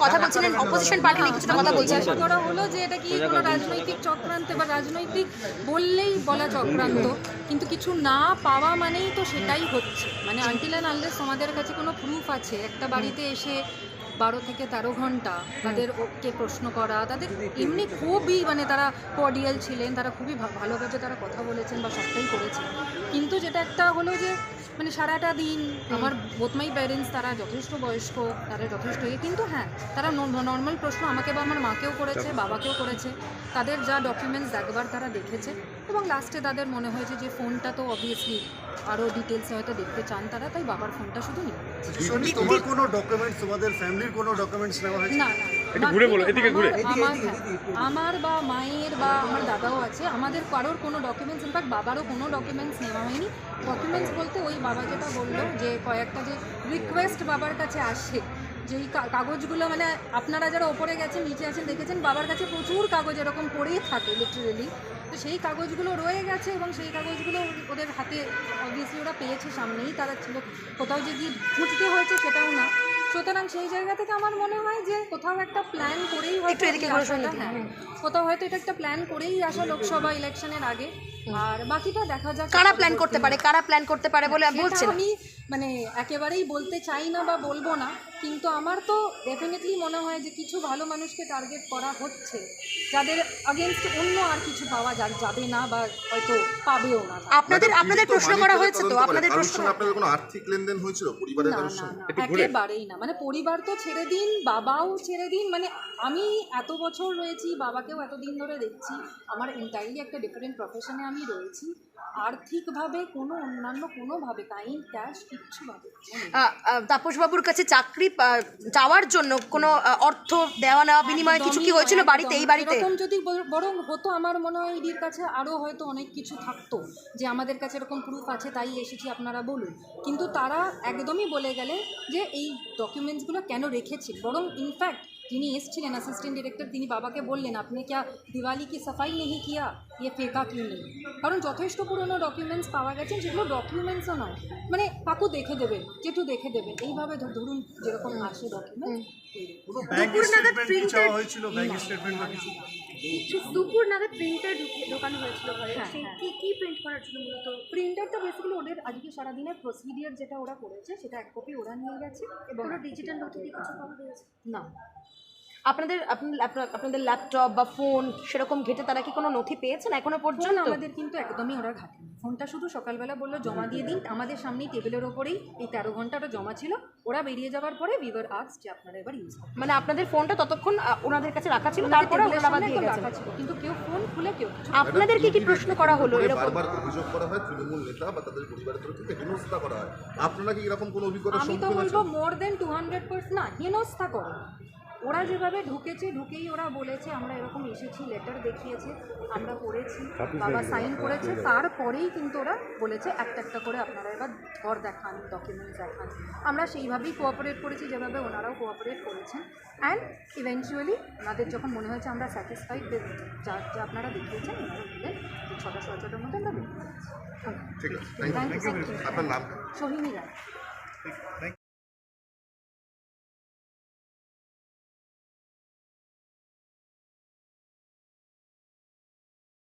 কথা বলছিলেন, opposition party নিয়ে কিছুটা কথা বলছিলেন। জিজ্ঞাসা করা হলো যে এটা কি কোনো রাজনৈতিক চক্রান্ত, বা রাজনৈতিক বললেই বলা চক্রান্ত, কিন্তু কিছু না পাওয়া মানেই তো সেটাই হচ্ছে। মানে আনটিল অ্যান্ড আনলেস আমাদের কাছে কোনো প্রুফ আছে, একটা বাড়িতে এসে 12 থেকে 13 ঘন্টা তাদের ওকে প্রশ্ন করা, তাদের এমনি খুবই মানে তারা কর্ডিয়াল ছিলেন, তারা খুবই ভালোভাবে তারা কথা বলেছেন বা সবটাই করেছেন। কিন্তু যেটা একটা হলো যে মানে সারাটা দিন আমার বোথ মাই প্যারেন্টস তারা যথেষ্ট বয়স্ক, তারা যথেষ্ট কিন্তু হ্যাঁ তারা নর্মাল প্রশ্ন আমাকে বা আমার মাকেও করেছে, বাবাকেও করেছে। তাদের যা ডকুমেন্টস একবার তারা দেখেছে এবং লাস্টে তাদের মনে হয়েছে যে ফোনটা তো অবভিয়াসলি আরও ডিটেলসে হয়তো দেখতে চান তারা, তাই বাবার ফোনটা শুধু নিয়ে তোমার কোনো ডকুমেন্টস, তোমাদের ফ্যামিলির কোনো ডকুমেন্টস নেওয়া হয়েছে? না একটু ঘুরে বলো, এদিকে ঘুরে। আমার বা মায়ের বা আমার দাদাও আছে, আমাদের কারোর কোনো ডকুমেন্টস, ইনফ্যাক্ট বাবারও কোনো ডকুমেন্টস নেওয়া হয়নি। ডকুমেন্টস বলতে ওই বাবা যেটা বললো যে কয়েকটা যে রিকোয়েস্ট বাবার কাছে আসে, যে এই কাগজগুলো মানে আপনারা যারা ওপরে গেছেন নিচে আছেন দেখেছেন বাবার কাছে প্রচুর কাগজ এরকম পড়েই থাকে লিটারেলি। তো সেই কাগজগুলো রয়ে গেছে এবং সেই কাগজগুলো ওদের হাতে অবভিয়াসলি ওরা পেয়েছে, সামনেই তারা ছিল, কোথাও যে গিয়ে খুঁজতে হয়েছে সেটাও না। সুতরাং সেই জায়গা থেকে আমার মনে হয় যে কোথাও একটা প্ল্যান করেই হয়তো হ্যাঁ কোথাও হয়তো এটা একটা প্ল্যান করেই আসা লোকসভা ইলেকশনের আগে। আর বাকিটা দেখা যাক কারা প্ল্যান করতে পারে বলে বলছেন। আমি মানে একেবারেই বলতে চাই না বা বলবো না, কিন্তু আমার তো ডেফিনেটলি মনে হয় যে কিছু ভালো মানুষকে টার্গেট করা হচ্ছে, যাদের আগেনস্ট অন্য আর কিছু পাওয়া যাবে না বা হয়তো পাবেও না। আপনাদের প্রশ্ন করা হয়েছে তো, আপনাদের প্রশ্ন আপনাদের কোনো আর্থিক লেনদেন হয়েছিল পরিবারের কারোর সঙ্গে? একেবারেই না, মানে পরিবার তো ছেড়ে দিন, বাবাও ছেড়ে দিন, মানে আমি এত বছর রয়েছি, বাবাকেও এতদিন ধরে দেখছি, আমার এন্টায়ারলি একটা ডিফারেন্ট প্রফেশনে আমি রয়েছি, আর্থিকভাবে কোনো অন্যান্য কোনোভাবে কাইন্ড ক্যাশ কিচ্ছুভাবে তাপসবাবুর কাছে চাকরি চাওয়ার জন্য কোনো অর্থ দেওয়া নেওয়া বিনিময়ে কিছু কি হয়েছিল বাড়িতে, এই বাড়িতে? এরকম যদি বরং হতো আমার মনে হয় ইডির কাছে আরও হয়তো অনেক কিছু থাকতো, যে আমাদের কাছে এরকম প্রুফ আছে তাই এসেছি আপনারা বলুন, কিন্তু তারা একদমই বলে গেলে যে এই ডকুমেন্টসগুলো কেন রেখেছে। বরং ইনফ্যাক্ট যিনি এসেছিলেন অ্যাসিস্ট্যান্ট ডিরেক্টর, তিনি বাবাকে বললেন আপনি কি দিওয়ালি কি সাফাই নেই কিয়া, ইয়ে ফেকা কিউ নেই, কারণ যথেষ্ট পুরনো ডকুমেন্টস পাওয়া গেছে, যেগুলো ডকুমেন্টসও নয়, মানে কাকু দেখে দেবেন, যেটু দেখে দেবেন, এইভাবে ধরুন যেরকম আসে ডকুমেন্টস। দুপুর নাগাদ প্রিন্টার হয়েছিল, ব্যাংক স্টেটমেন্ট বা কিছু দুপুর নাগাদ প্রিন্টার ঢোকানো হয়েছিল ঘরে, কি প্রিন্ট করার জন্য মূলত? প্রিন্টারটা বেসিক্যালি ওদের আজকে সারাদিনের প্রসিডিয়ার যেটা ওরা করেছে সেটা এক কপি ওরা নিয়ে গেছে এবং কোনো ডিজিটাল নথি কিছু পাওয়া গেছে না। আপনাদের ল্যাপটপ বা ফোন সেরকম ঘেটে তারা কি কোনো নথি পেয়েছেন এখনো পর্যন্ত? আমাদের কিন্তু একদমই ওরা ঘাটেনি, ফোনটা শুধু সকালবেলা বললো জমা দিয়ে দিন, আমাদের সামনেই টেবিলের ওপরেই এই 13 ঘন্টাটা জমা ছিল, ওরা বেরিয়ে যাওয়ার পরে উইভার আস্কড যে আপনারা এবার ইউজ করুন। মানে আপনাদের ফোনটা ততক্ষণ ওনাদের কাছে রাখা ছিল, তারপরে ওনারা আবার দিয়ে গেছেন, কিন্তু কেউ ফোন খুলে কেউ কিছু। আপনাদেরকে কি প্রশ্ন করা হলো? এরকম বারবার অভিযোগ করা হয় তৃণমূল নেতা বা তাদের পরিবারের তরফ থেকে হেনস্থা করা হয়, আপনারা কি এরকম কোনো অভিজ্ঞতা? আমি তো বলবো মোর দেন 200% না, হেনস্থা করে। ওরা যেভাবে ঢুকেছে, ঢুকেই ওরা বলেছে আমরা এরকম এসেছি, লেটার দেখিয়েছে, আমরা পড়েছি, বাবা সাইন করেছে, তারপরেই কিন্তু ওরা বলেছে একটা একটা করে আপনারা এবার ঘর দেখান, ডকুমেন্টস দেখান। আমরা সেইভাবেই কোঅপারেট করেছি, যেভাবে ওনারাও কোঅপারেট করেছেন। অ্যান্ড ইভেনচুয়ালি ওনাদের যখন মনে হয়েছে আমরা স্যাটিসফাইড যা যা আপনারা দেখিয়েছেন, ওনারা বললেন যে 6:15টার মধ্যে আমরা বেরিয়ে যাচ্ছি। ঠিক আছে, থ্যাংক ইউ। আপনার নাম? সোহিনী রায়।